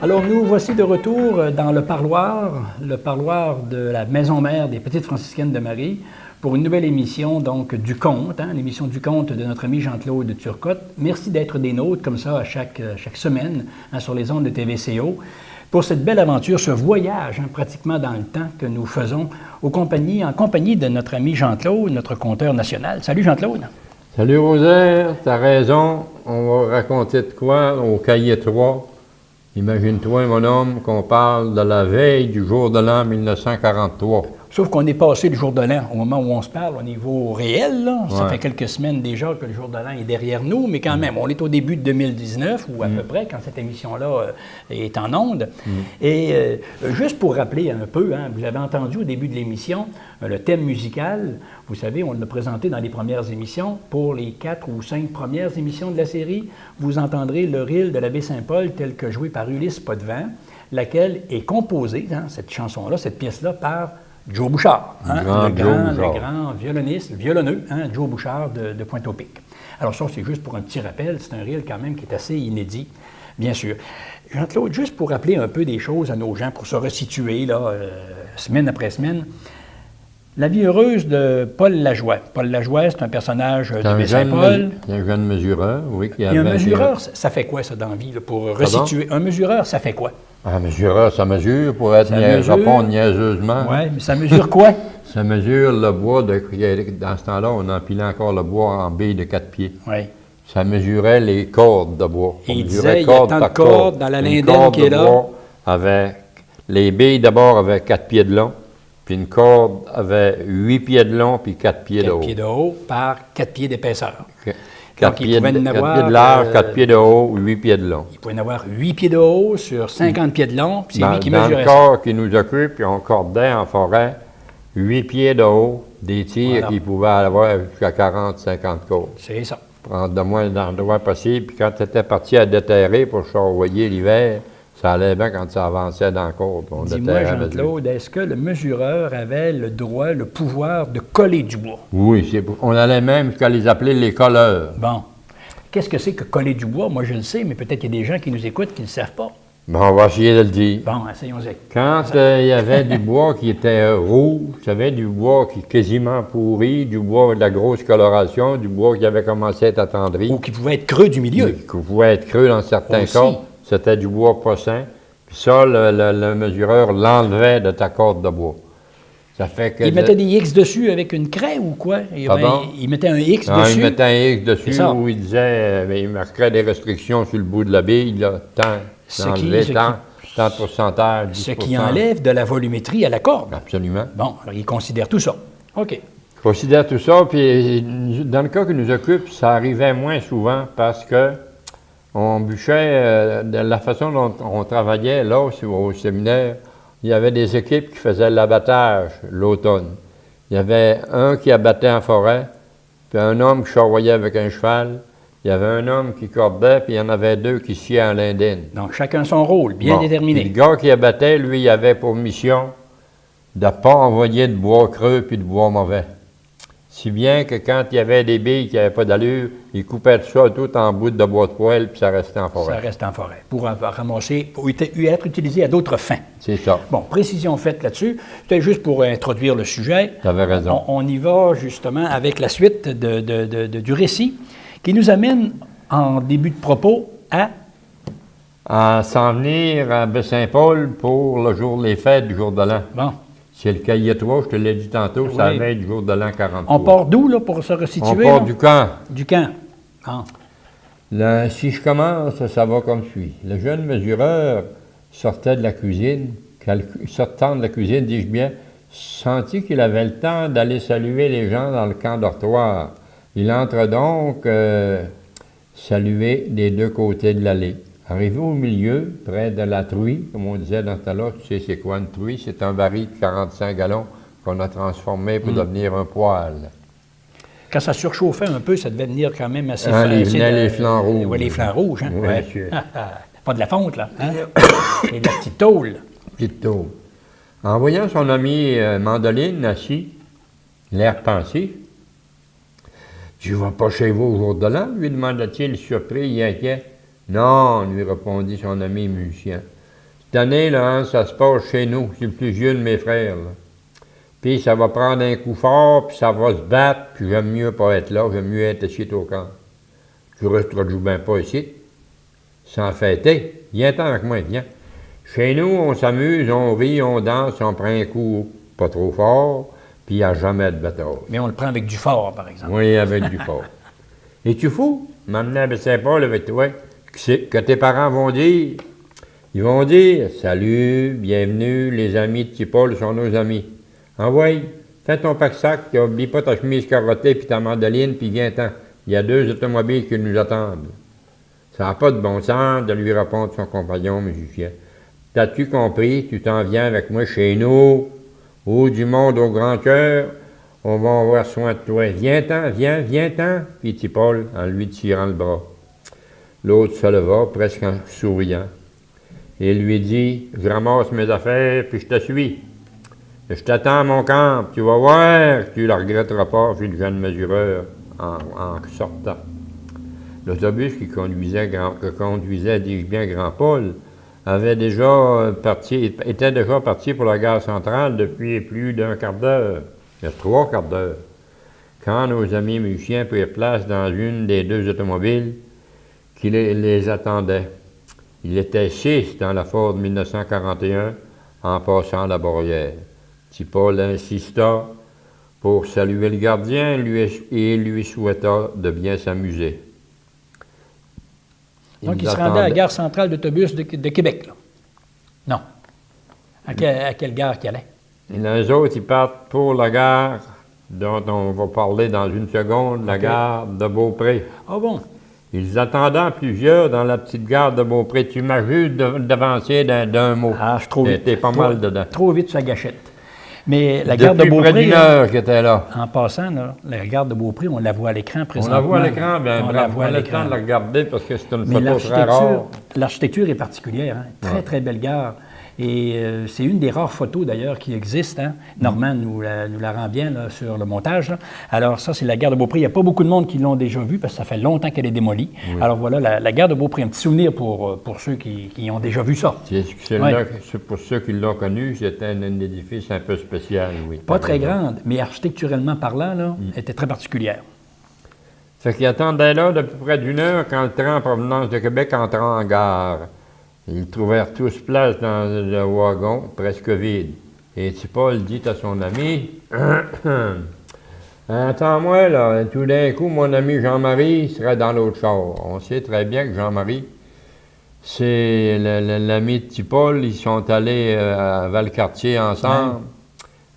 Alors, nous voici de retour dans le parloir de la maison mère des Petites Franciscaines de Marie, pour une nouvelle émission donc du conte, l'émission du conte de notre ami Jean-Claude Turcotte. Merci d'être des nôtres comme ça à chaque semaine sur les ondes de TVCO pour cette belle aventure, ce voyage pratiquement dans le temps que nous faisons en compagnie de notre ami Jean-Claude, notre conteur national. Salut Jean-Claude. Salut Rosaire, t'as raison, on va raconter de quoi au cahier 3. Imagine-toi, mon homme, qu'on parle de la veille du jour de l'an 1943. Sauf qu'on est passé le jour de l'an au moment où on se parle au niveau réel. Là. Ouais. Ça fait quelques semaines déjà que le jour de l'an est derrière nous, mais quand même, on est au début de 2019, ou à peu près, quand cette émission-là est en onde. Et juste pour rappeler un peu, vous avez entendu au début de l'émission le thème musical. Vous savez, on l'a présenté dans les premières émissions. Pour les 4 ou 5 premières émissions de la série, vous entendrez le reel de l'abbé Saint-Paul tel que joué par Ulysse Potvin, laquelle est composée, cette chanson-là, cette pièce-là, par Joe Bouchard, le grand violonneux, Joe Bouchard de Pointe-au-Pic. Alors ça, c'est juste pour un petit rappel, c'est un reel quand même qui est assez inédit, bien sûr. Jean-Claude, juste pour rappeler un peu des choses à nos gens, pour se resituer, là, semaine après semaine, la vie heureuse de Paul Lajoie. Paul Lajoie, c'est un personnage de l'abbé Saint-Paul. Il y a un jeune mesureur, oui. Et un mesureur, ça fait quoi, ça, dans la vie, là, pour resituer? Un mesureur, ça fait quoi? Un mesureur, ça mesure pour répondre niaiseusement. Oui, mais ça mesure quoi? Ça mesure le bois, dans ce temps-là, on empilait encore le bois en billes de 4 pieds. Oui. Ça mesurait les cordes de bois. Et il disait, il y a tant de cordes dans la lindaine qui est là. Les billes d'abord avaient 4 pieds de long, puis une corde avait 8 pieds de long, puis 4 pieds de haut. 4 pieds de haut par 4 pieds d'épaisseur. 4 pieds de large, 4 pieds de haut, 8 pieds de long. Il pouvait y en avoir 8 pieds de haut sur 50 pieds de long, puis c'est lui qui mesurait ça. Dans le corps qui nous occupe, puis on cordait en forêt 8 pieds de haut, des tirs qui pouvaient avoir jusqu'à 40-50 cordes. C'est ça. Prendre le moins d'endroits possible, puis quand tu étais parti à déterrer pour charroyer l'hiver, ça allait bien quand ça avançait dans la corde. Dis-moi, Jean-Claude, est-ce que le mesureur avait le droit, le pouvoir de coller du bois? Oui, on allait même jusqu'à les appeler les colleurs. Bon. Qu'est-ce que c'est que coller du bois? Moi, je le sais, mais peut-être qu'il y a des gens qui nous écoutent qui ne le savent pas. Bon, on va essayer de le dire. Bon, essayons-y. Quand il y avait du bois qui était rouge, vous savez, du bois qui quasiment pourri, du bois avec de la grosse coloration, du bois qui avait commencé à être attendri. Ou qui pouvait être creux du milieu. Qui pouvait être creux dans certains cas. C'était du bois pas sain. Puis ça, le mesureur l'enlevait de ta corde de bois. Ça fait que... Il mettait des X dessus avec une craie ou quoi? Il mettait un X dessus? Il mettait un X dessus où il disait, il marquait des restrictions sur le bout de la bille, là, tant de pourcentage, 10%. Ce qui enlève de la volumétrie à la corde. Absolument. Bon, alors il considère tout ça. OK. Il considère tout ça, puis dans le cas qui nous occupe, ça arrivait moins souvent parce que on bûchait, de la façon dont on travaillait là au séminaire, il y avait des équipes qui faisaient l'abattage l'automne. Il y avait un qui abattait en forêt, puis un homme qui charroyait avec un cheval. Il y avait un homme qui cordait, puis il y en avait 2 qui sciaient en lindine. Donc chacun son rôle, bien déterminé. Puis le gars qui abattait, lui, il avait pour mission de ne pas envoyer de bois creux puis de bois mauvais. Si bien que quand il y avait des billes qui n'avaient pas d'allure, il coupait tout ça tout en bout de bois de poêle, puis ça restait en forêt. Ça reste en forêt, pour ramasser, pour être utilisé à d'autres fins. C'est ça. Bon, précision faite là-dessus. C'était juste pour introduire le sujet. Tu avais raison. On y va justement avec la suite du récit qui nous amène en début de propos à s'en venir à Baie-Saint-Paul pour le jour des fêtes du jour de l'an. Bon. C'est le cahier 3, je te l'ai dit tantôt, c'est la veille du jour de l'an 43. On part d'où, là, pour se resituer? On part du camp. Du camp. Ah. Là, si je commence, ça va comme suit. Le jeune mesureur sortait de la cuisine, sortant de la cuisine, dis-je bien, sentit qu'il avait le temps d'aller saluer les gens dans le camp dortoir. Il entre donc saluer des 2 côtés de l'allée. Arrivé au milieu, près de la truie, comme on disait dans ce temps-là, tu sais c'est quoi une truie? C'est un baril de 45 gallons qu'on a transformé pour devenir un poêle. Quand ça surchauffait un peu, ça devait venir quand même assez les flancs rouges. Oui, les flancs rouges. Hein? Oui, pas de la fonte, là. Hein? C'est de la petite tôle. Petite tôle. En voyant son ami Mandoline assis, l'air pensif, « Tu vas pas chez vous au jour de l'an? » lui demanda-t-il, surpris et inquiet. « Non, » lui répondit son ami musicien. Cette année, là, hein, ça se passe chez nous, c'est le plus vieux de mes frères. Là. Puis ça va prendre un coup fort, puis ça va se battre, puis j'aime mieux pas être là, j'aime mieux être ici au camp. Tu resteras joue bien pas ici, sans fêter. Viens-t'en avec moi, viens. Chez nous, on s'amuse, on rit, on danse, on prend un coup pas trop fort, puis il n'y a jamais de bataille. Mais on le prend avec du fort, par exemple. Oui, avec du fort. Es-tu fou? M'amener à Saint-Paul avec toi, que tes parents vont dire? Ils vont dire, salut, bienvenue, les amis de petit Paul sont nos amis. Envoie, fais ton pack-sac, n'oublie pas ta chemise carottée puis ta mandoline, puis viens-t'en. Il y a 2 automobiles qui nous attendent. Ça n'a pas de bon sens de lui répondre son compagnon musicien. T'as-tu compris? Tu t'en viens avec moi chez nous, au du monde au grand cœur, on va avoir soin de toi. Viens-t'en, viens-t'en, puis petit Paul, en lui tirant le bras. L'autre se leva, presque en souriant, et lui dit, je ramasse mes affaires, puis je te suis. Je t'attends à mon camp, tu vas voir, tu ne le regretteras pas, fit le jeune mesureur en sortant. L'autobus que conduisait, dis-je bien, Grand Paul, était déjà parti pour la gare centrale depuis plus d'1 quart d'heure, il y a 3 quarts d'heure, quand nos amis musiciens prirent place dans une des 2 automobiles qui les attendaient. Il était 6 dans la Ford 1941 en passant la barrière. Petit Paul insista pour saluer le gardien et lui souhaita de bien s'amuser. Donc, il se rendait à la gare centrale d'autobus de Québec, là? Non. À quelle gare qu'il allait? Et les autres, ils partent pour la gare dont on va parler dans une seconde, la gare de Beaupré. Ah bon? Ils attendaient plusieurs dans la petite gare de Beaupré. Tu m'as juste devancé d'un mot. Ah, je suis trop vite. T'es pas mal dedans. Trop vite sur la gâchette. Mais la gare de Beaupré, près d'une heure j'étais là. En passant, là, la gare de Beaupré, on la voit à l'écran présentement. On la voit à l'écran, bien on bravo. la voit à On a le l'écran. temps de la regarder parce que c'est une Mais photo très rare. l'architecture est particulière. Hein? Très, très belle gare. Et c'est une des rares photos, d'ailleurs, qui existent. Hein? Normand nous la rend bien là, sur le montage. Là. Alors, ça, c'est la gare de Beaupré. Il n'y a pas beaucoup de monde qui l'ont déjà vue parce que ça fait longtemps qu'elle est démolie. Oui. Alors, voilà, la gare de Beaupré. Un petit souvenir pour ceux qui ont déjà vu ça. C'est pour ceux qui l'ont connu, c'était un édifice un peu spécial, oui. Pas très grande, mais architecturellement parlant, là, elle était très particulière. Fait qu'ils attendaient là d'à peu près d'une heure quand le train en provenance de Québec entra en gare. Ils trouvèrent tous place dans le wagon, presque vide. Et petit Paul dit à son ami, « Attends-moi, là, tout d'un coup, mon ami Jean-Marie serait dans l'autre char. » On sait très bien que Jean-Marie, c'est l'ami de petit Paul. Ils sont allés à Valcartier ensemble.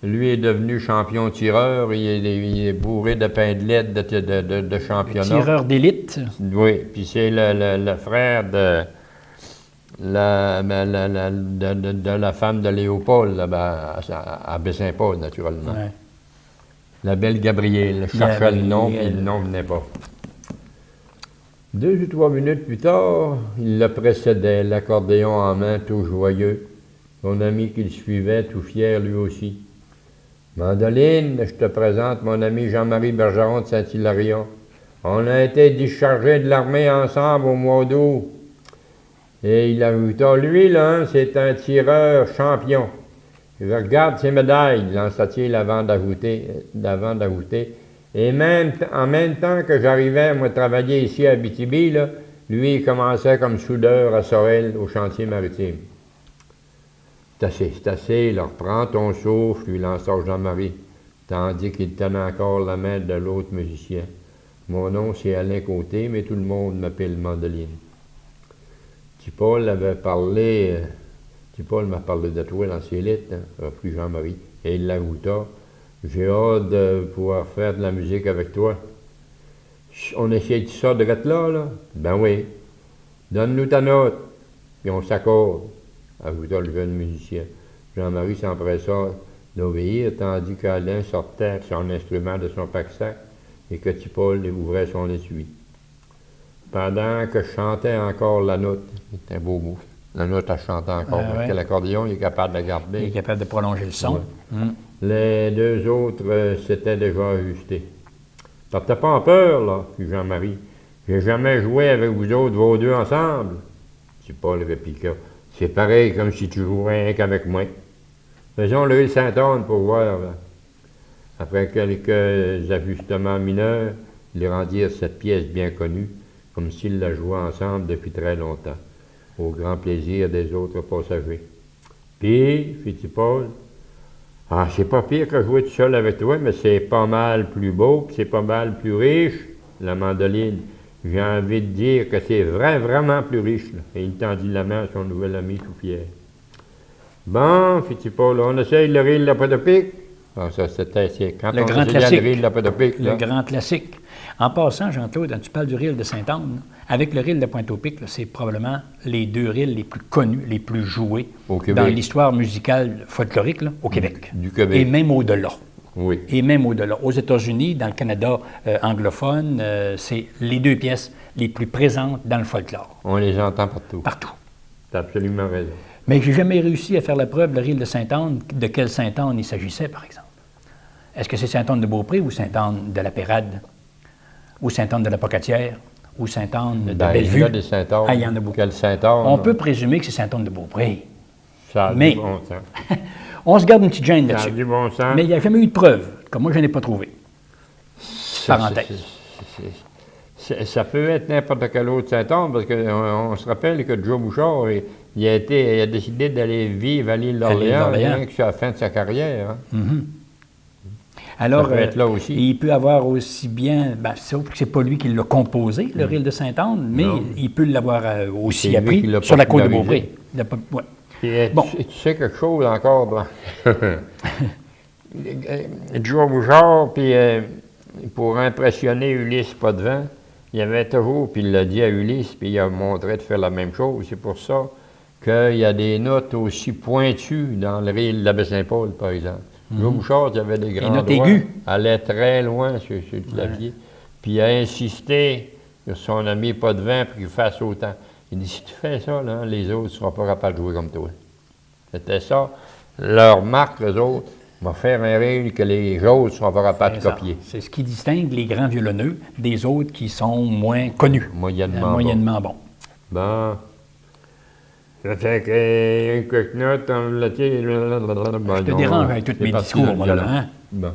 Ouais. Lui est devenu champion tireur. Il est bourré de pindelettes de championnat. Tireur d'élite. Oui, puis c'est le frère de la femme de Léopold, là-bas, à Baie-Saint-Paul, naturellement. Ouais. La belle Gabrielle. Je cherchais le nom, puis le nom ne venait pas. 2 ou 3 minutes plus tard, il le précédait, l'accordéon en main, tout joyeux. Son ami qui le suivait, tout fier lui aussi. « Mandoline, je te présente mon ami Jean-Marie Bergeron de Saint-Hilarion. On a été dischargés de l'armée ensemble au mois d'août. » Et il ajouta, lui, là, c'est un tireur champion. Je regarde ses médailles, lança-t-il avant d'ajouter. Et même, en même temps que j'arrivais, moi, travailler ici à Abitibi, là, lui, il commençait comme soudeur à Sorel, au chantier maritime. C'est assez, là, reprends ton souffle, lui lança Jean-Marie, tandis qu'il tenait encore la main de l'autre musicien. Mon nom, c'est Alain Côté, mais tout le monde m'appelle Mandoline. Petit Paul m'a parlé de toi dans ses lettres, hein, reprit Jean-Marie, et il l'ajouta. J'ai hâte de pouvoir faire de la musique avec toi. On essaie de ça de là? Ben oui. Donne-nous ta note, puis on s'accorde, ajouta le jeune musicien. Jean-Marie s'empressa d'obéir, tandis qu'Alain sortait son instrument de son pack-sac et que petit Paul ouvrait son étui. Pendant que je chantais encore la note, c'est un beau mot, la note à chanter encore, parce que l'accordéon, il est capable de la garder. Il est capable de prolonger le son. Ouais. Les 2 autres s'étaient déjà ajustés. « T'as pas en peur, là, fit Jean-Marie. J'ai jamais joué avec vous autres, vos 2 ensemble. » Petit Paul répliqua. « C'est pareil comme si tu jouais rien qu'avec moi. Faisons le Rille Saint-Anne pour voir. Là. Après quelques ajustements mineurs, ils rendirent cette pièce bien connue, comme s'ils la jouaient ensemble depuis très longtemps, au grand plaisir des autres passagers. Puis, fit-il Paul, ah, c'est pas pire que jouer tout seul avec toi, mais c'est pas mal plus beau, puis c'est pas mal plus riche, la mandoline. J'ai envie de dire que c'est vraiment plus riche. Là. Et il tendit la main à son nouvel ami tout fier. Bon, fit-il Paul, on essaye le rille de la Potopic. Ah, ça, c'était quand le on grand essayait classique. le rille de la Potopic. Le grand classique. En passant, Jean-Claude, tu parles du rille de Sainte-Anne. Avec le rille de Pointe-au-Pic, c'est probablement les deux rilles les plus connus, les plus joués dans l'histoire musicale folklorique là, au Québec. Du Québec. Et même au-delà. Oui. Et même au-delà. Aux États-Unis, dans le Canada anglophone, c'est les deux pièces les plus présentes dans le folklore. On les entend partout. Partout. Tu as absolument raison. Mais j'ai jamais réussi à faire la preuve, le rille de Sainte-Anne, de quelle Sainte-Anne il s'agissait, par exemple. Est-ce que c'est Sainte-Anne de Beaupré ou Sainte-Anne de la Pérade? Ou Sainte-Anne de la Pocatière? Ou Sainte-Anne de Bellevue? Il y a des Sainte-Anne. Ah, il y en a beaucoup. Quelle Sainte-Anne? On peut présumer que c'est Sainte-Anne de Beaupré. Ça a Mais du bon sens. on se garde une petite gêne Ça a là-dessus. du bon sens. Mais il n'y a jamais eu de preuve, comme moi je n'ai pas trouvé. Parenthèse. Ça peut être n'importe quel autre Saint-Anne, parce qu'on se rappelle que Joe Bouchard, il a décidé d'aller vivre à l'île d'Orléans, rien que sur la fin de sa carrière. Hein. Mm-hmm. Alors, ça peut être là aussi. Il peut avoir aussi bien, sauf que c'est pas lui qui l'a composé, le rille de Sainte-Anne, mais il peut l'avoir aussi appris sur la côte de Beaupré. Ouais. Et, bon. Tu sais quelque chose encore, Joe Bouchard, puis pour impressionner Ulysse Potvin, il avait toujours, puis il l'a dit à Ulysse, puis il a montré de faire la même chose. C'est pour ça qu'il y a des notes aussi pointues dans le rille de la Baie-Saint-Paul, par exemple. Joe Bouchard, qui avait des grands doigts, allait très loin sur le clavier, puis il a insisté sur son ami Potvin pour qu'il fasse autant. Il dit, si tu fais ça, là, les autres ne seront pas capables de jouer comme toi. C'était ça. Leur marque, eux autres, va faire un rire que les autres ne seront pas capables de copier. C'est ce qui distingue les grands violonneux des autres qui sont moins connus. Moyennement bons. Bon. Ça fait qu'une quick note, je te dérange avec tous mes discours, moi, là. Hein? Bon.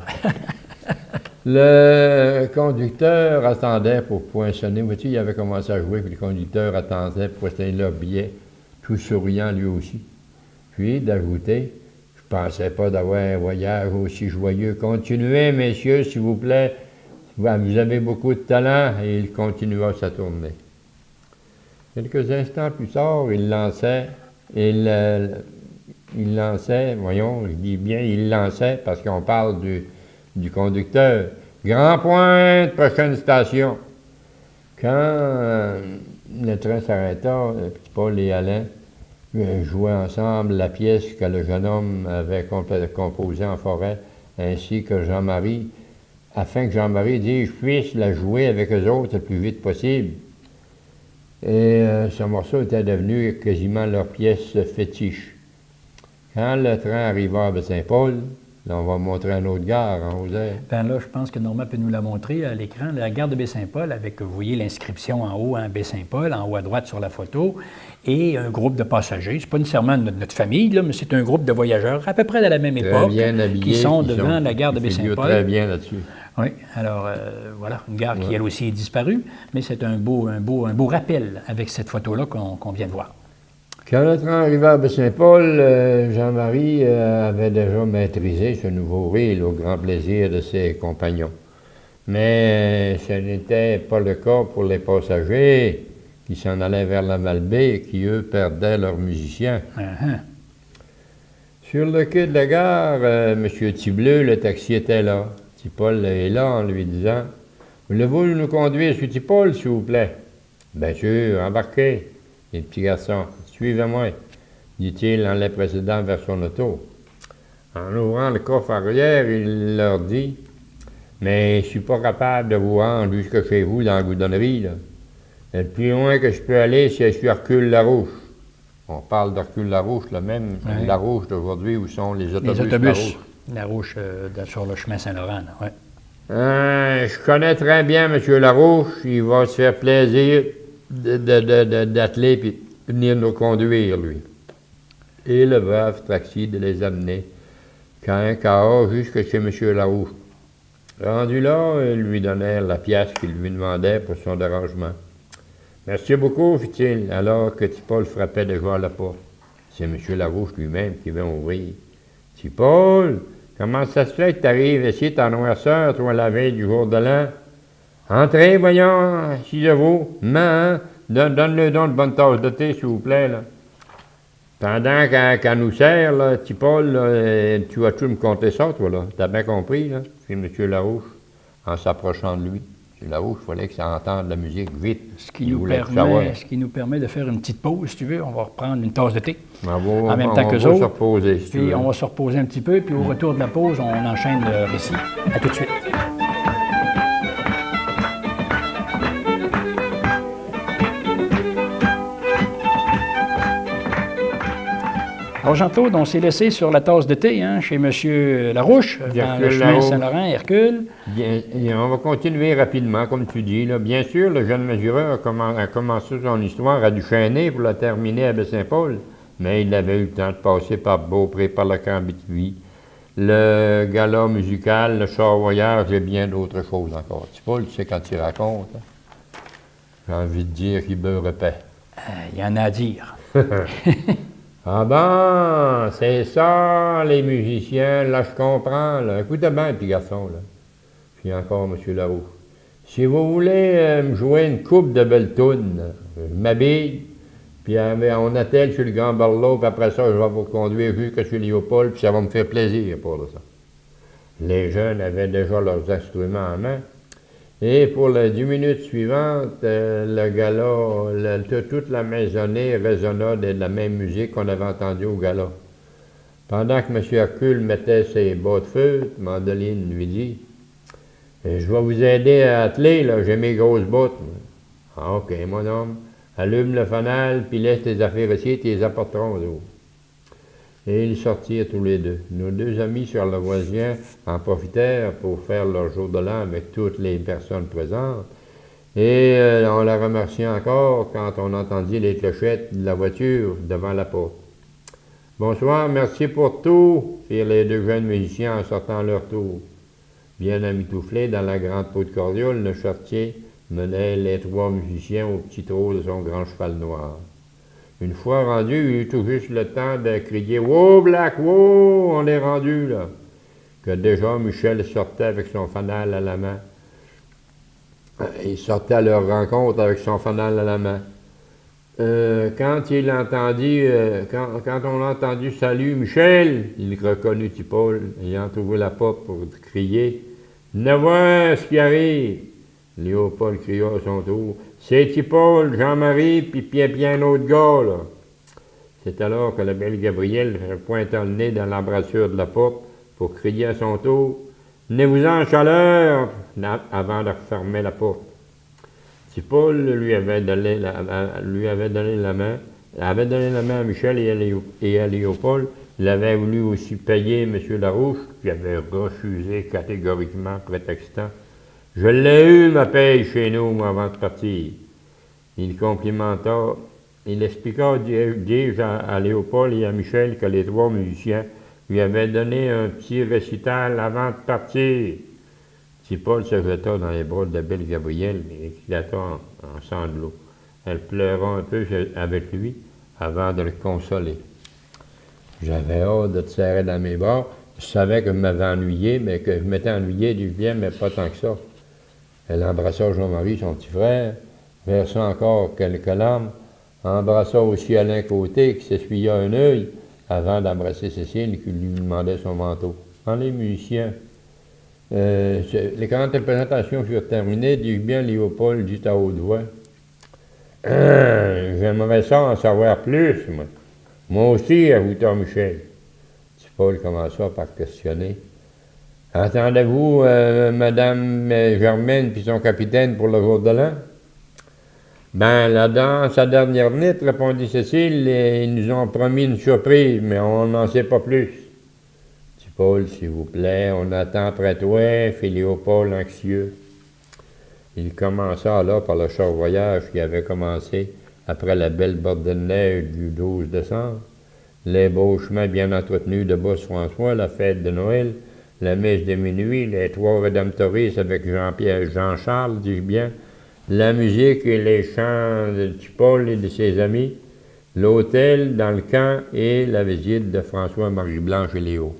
Le conducteur attendait pour poinçonner. Vois-tu, il avait commencé à jouer, puis le conducteur attendait pour poinçonner leur billet, tout souriant lui aussi. Puis d'ajouter, je ne pensais pas d'avoir un voyage aussi joyeux. Continuez, messieurs, s'il vous plaît. Vous avez beaucoup de talent. Et il continua sa tournée. Quelques instants plus tard, il lançait, voyons, je dis bien, il lançait, parce qu'on parle du conducteur. Grand Pointe, prochaine station. Quand le train s'arrêta, Petit Paul et Alain jouaient ensemble la pièce que le jeune homme avait composée en forêt, ainsi que Jean-Marie, afin que Jean-Marie dise, je puisse la jouer avec eux autres le plus vite possible. Et ce morceau était devenu quasiment leur pièce fétiche. Quand le train arriva à Saint-Paul, là, on va montrer une autre gare, hein, José. Là, je pense que Normand peut nous la montrer à l'écran. La gare de Baie-Saint-Paul, avec, vous voyez l'inscription en haut, hein, Baie-Saint-Paul, en haut à droite sur la photo, et un groupe de passagers. C'est pas nécessairement notre famille, là, mais c'est un groupe de voyageurs à peu près de la même époque, qui sont devant la gare de Baie-Saint-Paul. Très bien là-dessus. Oui, alors voilà, une gare qui elle aussi est disparue, mais c'est un beau rappel avec cette photo-là qu'on vient de voir. Quand le train arriva à Baie-Saint-Paul, Jean-Marie avait déjà maîtrisé ce nouveau rille au grand plaisir de ses compagnons. Mais ce n'était pas le cas pour les passagers qui s'en allaient vers la Malbaie et qui, eux, perdaient leurs musiciens. Sur le quai de la gare, M. Tibleu, le taxi était là. Paul est là en lui disant « Voulez-vous nous conduire sur Paul, s'il vous plaît? »« Bien sûr, embarquez. » Les petits garçons, « Suivez-moi, » dit-il en les précédant vers son auto. En ouvrant le coffre arrière, il leur dit « Mais je ne suis pas capable de vous rendre jusque chez vous dans la goudonnerie. Là. Le plus loin que je peux aller, c'est sur Hercule-Larouche. » On parle d'Hercule-Larouche, le même Larouche d'aujourd'hui où sont les autobus. Larouche sur le chemin Saint-Laurent, oui. Je connais très bien M. Larouche. Il va se faire plaisir d'atteler et venir nous conduire, lui. et le brave taxi de les amener, qu'à un quart jusque chez M. Larouche. Rendu là, ils lui donnèrent la pièce qu'il lui demandait pour son dérangement. « Merci beaucoup, fit-il, alors que Tipol frappait déjà à la porte. C'est M. Larouche lui-même qui vint ouvrir. « Tipol, comment ça se fait que tu arrives ici en noirceur, toi, la veille du jour de l'an? Entrez, voyons, assisez-vous. Mais, donne-le donc de bonne tasse de thé, s'il vous plaît, là. Pendant qu'elle nous sert, là, Tipol, là, tu vas-tu me compter ça, toi, là? T'as bien compris, là? » fit M. Larouche, en s'approchant de lui. M. Larouche, il fallait que ça entende la musique vite. Ce qui nous permet de faire une petite pause, si tu veux. On va reprendre une tasse de thé en même temps que se reposer, si tu veux. On va se reposer un petit peu, puis au retour de la pause, on enchaîne le récit. À tout de suite. Alors, Jean-Claude, on s'est laissé sur la tasse de thé chez M. Larouche, dans le chemin Saint-Laurent, Hercule. Bien, et on va continuer rapidement, comme tu dis. Là. Bien sûr, le jeune mesureur a commencé son histoire à Duchesnay pour la terminer à Baie-Saint-Paul, mais il avait eu le temps de passer par Beaupré, par la Cambétivie, le gala musical, le char voyage et bien d'autres choses encore. Tu sais, quand il raconte, j'ai envie de dire qu'il beurre épais. Il y en a à dire. Ah ben, c'est ça, les musiciens, là, je comprends, là. Écoutez bien, petit garçon, là. Puis encore, M. Larouche. Si vous voulez me jouer une coupe de belles tounes, je m'habille, puis on attelle sur le Grand Barlow, puis après ça, je vais vous conduire jusqu'à chez Léopold, puis ça va me faire plaisir pour ça. Les jeunes avaient déjà leurs instruments en main. Et pour les 10 minutes suivantes, le gala, toute la maisonnée résonna de la même musique qu'on avait entendue au gala. Pendant que M. Hercule mettait ses bas de feu, Mandoline lui dit « Je vais vous aider à atteler, là, j'ai mes grosses bottes. »« Ah, OK, mon homme, allume le fanal, puis laisse tes affaires ici, tu les apporterons aux autres. » Et ils sortirent tous les deux. Nos deux amis charlevoisiens en profitèrent pour faire leur jour de l'an avec toutes les personnes présentes. Et on la remerciait encore quand on entendit les clochettes de la voiture devant la porte. « Bonsoir, merci pour tout », firent les deux jeunes musiciens en sortant leur tour. Bien amitouflés dans la grande peau de cordiole, le charretier menait les trois musiciens au petit trot de son grand cheval noir. Une fois rendu, il eut tout juste le temps de crier « Wow, Black, wow, on est rendu, là !» que déjà Michel sortait avec son fanal à la main. Il sortait à leur rencontre avec son fanal à la main. Quand on a entendu « Salut, Michel !» il reconnut Tipol, ayant trouvé la porte pour crier « Ne vois ce qui arrive !» Léopold cria à son tour « C'est Tipol, Jean-Marie, puis bien autre gars, là. » C'est alors que la belle Gabrielle pointa le nez dans l'embrasure de la porte pour crier à son tour « Venez-vous-en chaleur !» avant de refermer la porte. Tipol lui avait donné la main à Michel et à Léopold. Il avait voulu aussi payer M. Larouche, qui avait refusé catégoriquement, prétextant « Je l'ai eu, ma paye, chez nous, avant de partir. » Il expliqua, dis-je, à Léopold et à Michel que les trois musiciens lui avaient donné un petit récital avant de partir. Tipol se jeta dans les bras de la belle Gabrielle et éclata en sanglots. Elle pleura un peu avec lui avant de le consoler. J'avais hâte de te serrer dans mes bras. Je savais que je m'avais ennuyé, mais que je m'étais ennuyé du bien, mais pas tant que ça. Elle embrassa Jean-Marie, son petit frère, versa encore quelques larmes, embrassa aussi Alain Côté, qui s'essuya un œil, avant d'embrasser Cécile, qui lui demandait son manteau. Quand les musiciens, les 40 présentations furent terminées, dis-je bien, Léopold dit à haute voix « J'aimerais ça en savoir plus, moi. » « Moi aussi, ajouta Michel. » Tipol commença par questionner. « Entendez-vous Madame Germaine puis son capitaine pour le jour de l'an? »« Ben, là, dans sa dernière nuit, répondit Cécile, ils nous ont promis une surprise, mais on n'en sait pas plus. »« Tipol, s'il vous plaît, on attend près de toi, fit Léopold anxieux. » Il commença alors par le char voyage qui avait commencé après la belle bordée de neige du 12 décembre. l'ébauchement bien entretenu de Bosse-François, la fête de Noël, la messe de minuit, les trois Rédemptoristes avec Jean-Pierre, Jean-Charles, dis-je bien, la musique et les chants de Paul et de ses amis, l'hôtel dans le camp et la visite de François, Marie-Blanche et Léo.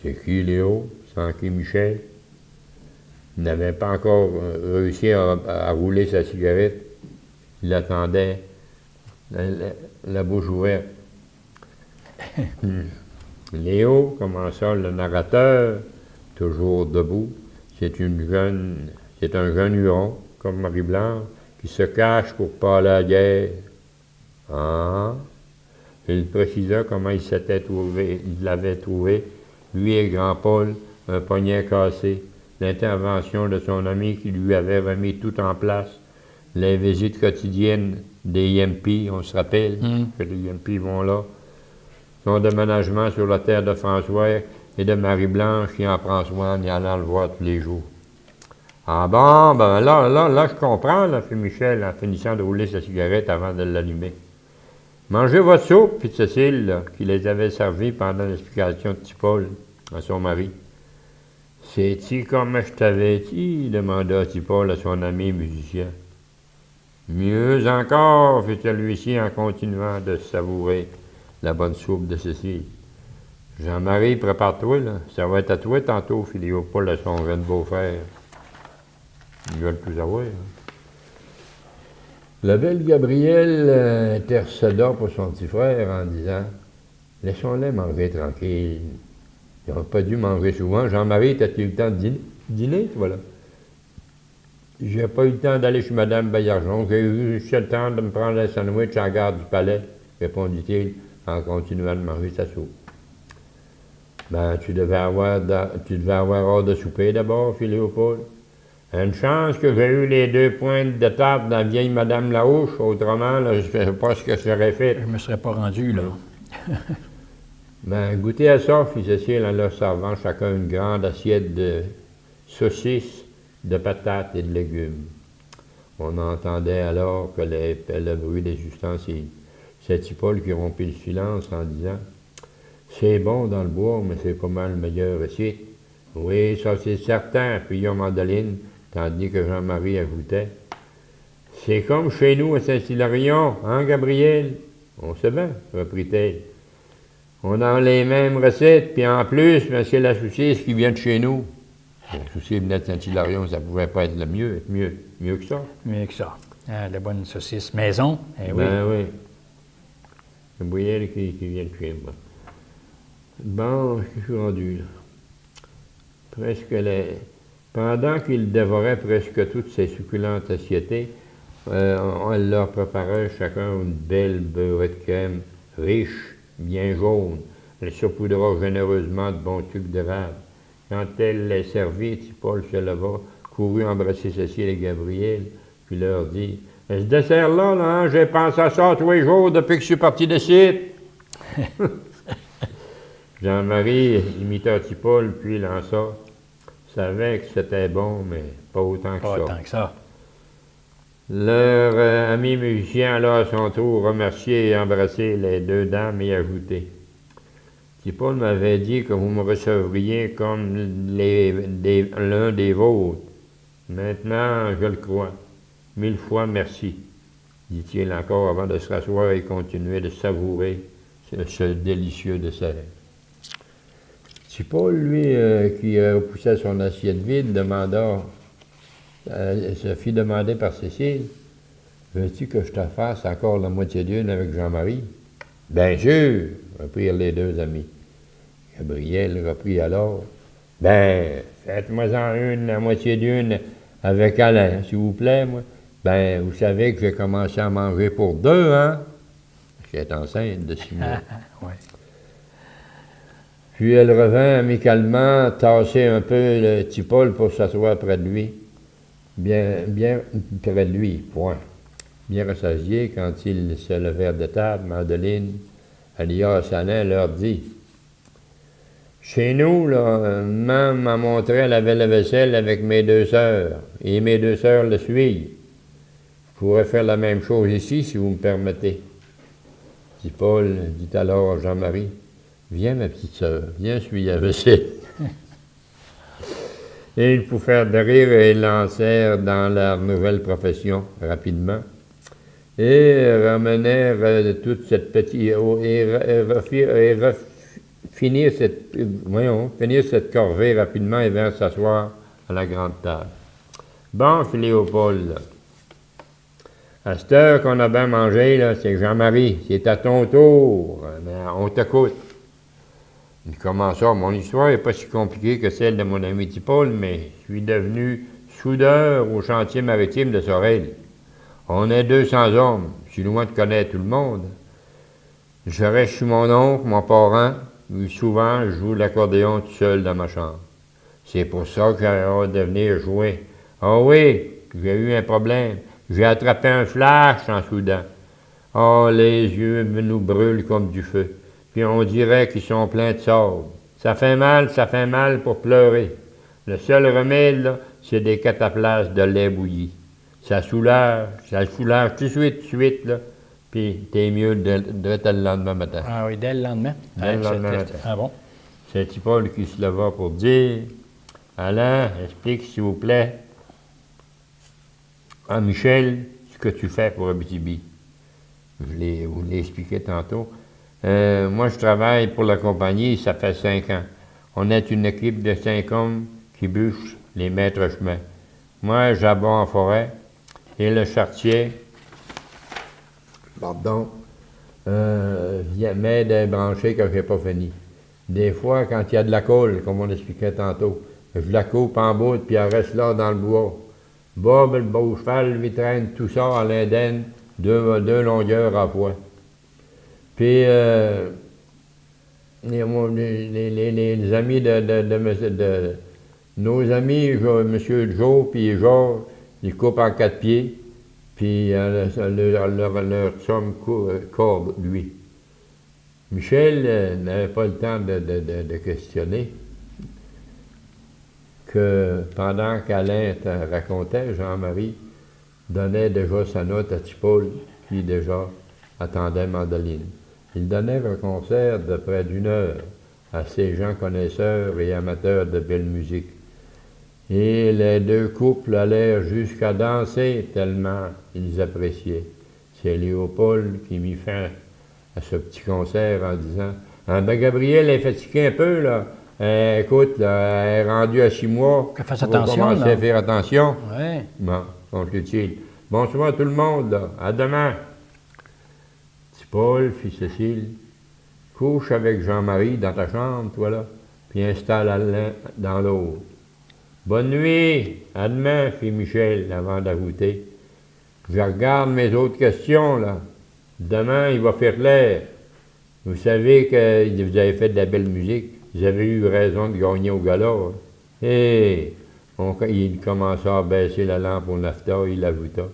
C'est qui Léo? Sans qui Michel? Il n'avait pas encore réussi à rouler sa cigarette. Il attendait la bouche ouverte. Léo, commença le narrateur, toujours debout, c'est un jeune Huron, comme Marie-Blanche, qui se cache pour pas aller à la guerre. Ah! Il précisa comment il l'avait trouvé, lui et Grand-Paul, un poignet cassé, l'intervention de son ami qui lui avait remis tout en place, les visites quotidiennes des Yempi, on se rappelle que les Yempi vont là, son déménagement sur la terre de François et de Marie-Blanche qui en prend soin en y allant le voir tous les jours. Ah bon, ben là, je comprends, là, fit Michel en finissant de rouler sa cigarette avant de l'allumer. Mangez votre soupe, fit Cécile, là, qui les avait servis pendant l'explication de Tipol à son mari. C'est-tu comme je t'avais dit, demanda Tipol à son ami musicien. Mieux encore, fit celui-ci en continuant de savourer la bonne soupe de Cécile. Jean-Marie, prépare-toi, là. Ça va être à toi tantôt, fit Léopold à son jeune beau-frère. Ils ne veulent plus avoir. Hein. La belle Gabrielle intercéda pour son petit frère en disant « Laissons-les manger tranquille. Ils n'ont pas dû manger souvent. Jean-Marie, t'as-tu eu le temps de dîner, toi, là? » « J'ai pas eu le temps d'aller chez Mme Baillargeon. J'ai eu juste le temps de me prendre un sandwich à la gare du Palais, répondit-il en continuant de manger sa soupe. « Ben, tu devais avoir hâte de souper d'abord, fit Léopold. Une chance que j'ai eu les 2 pointes de tarte de la vieille Madame Larouche, autrement, là, je ne sais pas ce que j'aurais fait. » Je me serais pas rendu, là. Ben, goûtez à ça, fit Cécile en leur servant chacun une grande assiette de saucisses, de patates et de légumes. On entendait alors que le bruit des ustensiles. C'est Tipol qui rompit le silence en disant « C'est bon dans le bois, mais c'est pas mal meilleur ici. »« Oui, ça c'est certain, appuya Mandoline, tandis que Jean-Marie ajoutait « C'est comme chez nous à Saint-Hilarion, hein, Gabriel? »« On sait bien, reprit-elle. On a les mêmes recettes, puis en plus, ben, c'est la saucisse qui vient de chez nous. » La saucisse venait de Saint-Hilarion, ça pouvait pas être le mieux que ça. Mieux que ça. Ah, la bonne saucisse maison, eh oui. Ben oui. Gabriel qui vient de chez moi. Bon, je suis rendu là. Pendant qu'il dévorait presque toutes ces succulentes assiettées, on leur préparait chacun une belle beurrée de crème, riche, bien jaune. Elle saupoudra généreusement de bons sucres d'érable. Quand elle les servit, Tipol se leva, courut embrasser Cécile et Gabriel, puis leur dit « Ce dessert-là, hein, j'ai pensé à ça tous les jours depuis que je suis parti de site. » Jean-Marie imita Tipol, puis lança. Savait que c'était bon, mais pas autant que ça. Pas autant que ça. Leur ami musicien alla à son tour remercier et embrasser les 2 dames et ajouter. Tipol m'avait dit que vous me recevriez comme l'un des vôtres. Maintenant, je le crois. 1000 fois merci, dit-il encore avant de se rasseoir et continuer de savourer ce délicieux dessert. Tipol, lui, qui repoussait son assiette vide, se fit demander par Cécile, « Veux-tu que je te fasse encore la moitié d'une avec Jean-Marie? »« Bien sûr, » reprirent les 2 amis. Gabriel reprit alors, « Ben, faites-moi-en la moitié d'une avec Alain, s'il vous plaît, moi. Ben, vous savez que j'ai commencé à manger pour 2, hein? » J'étais enceinte de 6 mois. Ouais. Puis elle revint amicalement tasser un peu le Tipol pour s'asseoir près de lui. Bien près de lui, point. Bien rassasié, quand ils se levèrent de table, Mandoline, alias Alain, leur dit « Chez nous, là, maman m'a montré à laver la vaisselle avec mes 2 sœurs, et mes 2 sœurs le suivent. Je pourrais faire la même chose ici, si vous me permettez. » Petit Paul dit alors à Jean-Marie, « Viens, ma petite sœur, viens, suis la vaisselle. » Et pour faire de rire, ils lancèrent dans leur nouvelle profession rapidement et ramenèrent toute cette petite... finir cette corvée rapidement et vinrent s'asseoir à la grande table. Bon, Léopold, à cette heure qu'on a bien mangé, là, c'est Jean-Marie, c'est à ton tour, mais on t'écoute. Il commença, mon histoire n'est pas si compliquée que celle de mon ami Petit Paul, mais je suis devenu soudeur au chantier maritime de Sorel. On est 200 hommes, je suis loin de connaître tout le monde. Je reste chez mon oncle, mon parent, où souvent je joue l'accordéon tout seul dans ma chambre. C'est pour ça que j'ai hâte de venir jouer. Ah oui, j'ai eu un problème. J'ai attrapé un flash en Soudan. Oh, les yeux nous brûlent comme du feu. Puis on dirait qu'ils sont pleins de sable. Ça fait mal pour pleurer. Le seul remède, là, c'est des cataplasmes de lait bouilli. Ça soulage tout de suite, là. Puis t'es mieux dès le lendemain matin. Ah oui, dès le lendemain? Dès le lendemain matin. Ah bon? C'est Petit Paul qui se leva pour dire, « Alain, explique s'il vous plaît à Michel ce que tu fais pour Abitibi. » Je vous l'ai expliqué tantôt. Moi, je travaille pour la compagnie, ça fait 5 ans. On est une équipe de 5 hommes qui bûchent les maîtres chemins. Moi, j'abats en forêt et le chartier, m'aide à brancher quand je n'ai pas fini. Des fois, quand il y a de la colle, comme on expliquait tantôt, je la coupe en bout puis elle reste là dans le bois. Bob, le beau cheval, lui traîne tout ça à l'indenne, deux longueurs à fois. Puis, les amis nos amis, M. Joe puis Georges, ils coupent en 4 pieds, puis leur somme corde, lui. Michel n'avait pas le temps de questionner que pendant qu'Alain te racontait, Jean-Marie donnait déjà sa note à Petit Paul, qui déjà attendait Mandoline. Il donnait un concert de près d'1 heure à ces gens connaisseurs et amateurs de belle musique. Et les 2 couples allèrent jusqu'à danser tellement ils appréciaient. C'est Léopold qui mit fin à ce petit concert en disant « Ah ben Gabriel est fatigué un peu, là. Écoute, là, elle est rendue à 6 mois. Qu'elle fasse attention, commencer là. à faire attention. » Oui. Bon, conclut-il. « Bonsoir tout le monde, là. À demain. » Petit Paul, fit Cécile, couche avec Jean-Marie dans ta chambre, toi là, puis installe Alain dans l'autre. Bonne nuit, à demain, fit Michel, avant d'ajouter. Je regarde mes autres questions, là. Demain, il va faire clair. Vous savez que vous avez fait de la belle musique. Vous avez eu raison de gagner au gala. Et il commença à baisser la lampe au nafta, il ajouta.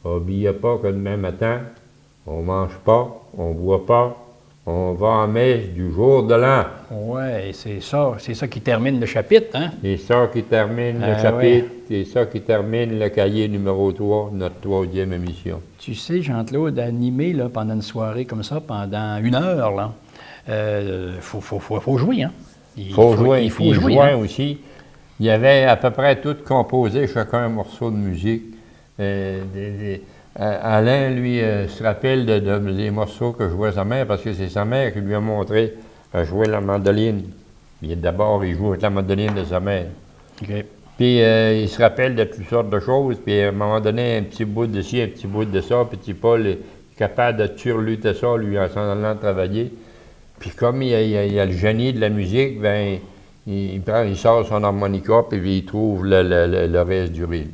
N'oubliez pas que demain matin, on mange pas, on boit pas, on va en messe du jour de l'an. Oui, c'est ça qui termine le chapitre, hein? C'est ça qui termine le chapitre, c'est ça qui termine le cahier numéro 3, notre 3e émission. Tu sais, Jean-Claude, animer là, pendant une soirée comme ça, pendant 1 heure, là, faut jouer, hein? Il faut jouer hein? aussi. Il y avait à peu près tout composé, chacun un morceau de musique. Alain, lui, se rappelle des morceaux que jouait sa mère, parce que c'est sa mère qui lui a montré à jouer la mandoline. D'abord, il joue avec la mandoline de sa mère. Okay. Puis, il se rappelle de toutes sortes de choses, puis à un moment donné, un petit bout de ci, un petit bout de ça, puis Petit Paul est capable de turluter ça, lui, en s'en allant travailler. Puis comme il y a le génie de la musique, ben il sort son harmonica, puis il trouve le reste du rythme.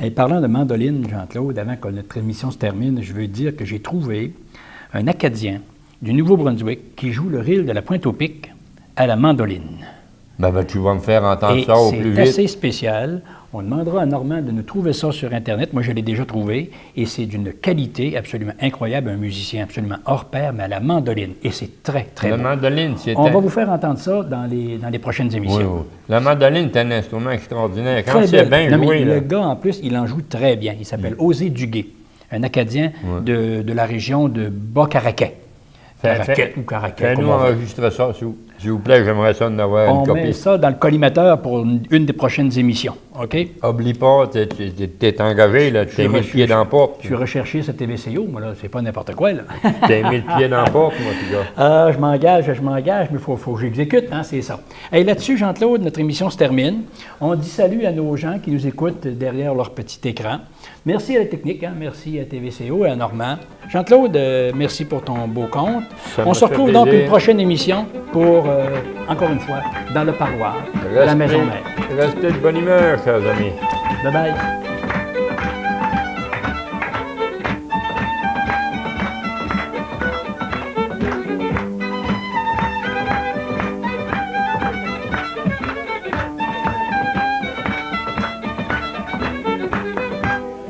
Et parlant de mandoline, Jean-Claude, avant que notre émission se termine, je veux dire que j'ai trouvé un Acadien du Nouveau-Brunswick qui joue le reel de la Pointe-au-Pic à la mandoline. Ben, tu vas me faire entendre ça au plus vite. C'est assez spécial. On demandera à Normand de nous trouver ça sur Internet. Moi, je l'ai déjà trouvé. Et c'est d'une qualité absolument incroyable. Un musicien absolument hors pair, mais à la mandoline. Et c'est très, très beau. La mandoline, On va vous faire entendre ça dans les prochaines émissions. Oui. La mandoline est un instrument extraordinaire. Quand c'est bien joué... Le gars, en plus, il en joue très bien. Il s'appelle Osé Duguay, un Acadien de la région de Bas-Caraquet. Caraquette ou Caraquette. Fais-nous comme on veut. enregistrer ça, s'il vous plaît, j'aimerais ça en avoir On une met copie. ça dans le collimateur pour une des prochaines émissions. OK? Oublie pas, t'es engagé, là, t'es mis le pied dans la porte. Je suis recherché sur TVCO, moi, là, c'est pas n'importe quoi, là. T'es mis le pied dans la porte, moi, petit gars. Ah, je m'engage, mais il faut que j'exécute, hein, c'est ça. Et là-dessus, Jean-Claude, notre émission se termine. On dit salut à nos gens qui nous écoutent derrière leur petit écran. Merci à la technique, hein, merci à TVCO et à Normand. Jean-Claude, merci pour ton beau conte. Ça On me se fait retrouve donc plaisir. une prochaine émission pour, encore une fois, dans le parloir, la maison mère. Restez de bonne humeur, chers amis. Bye-bye.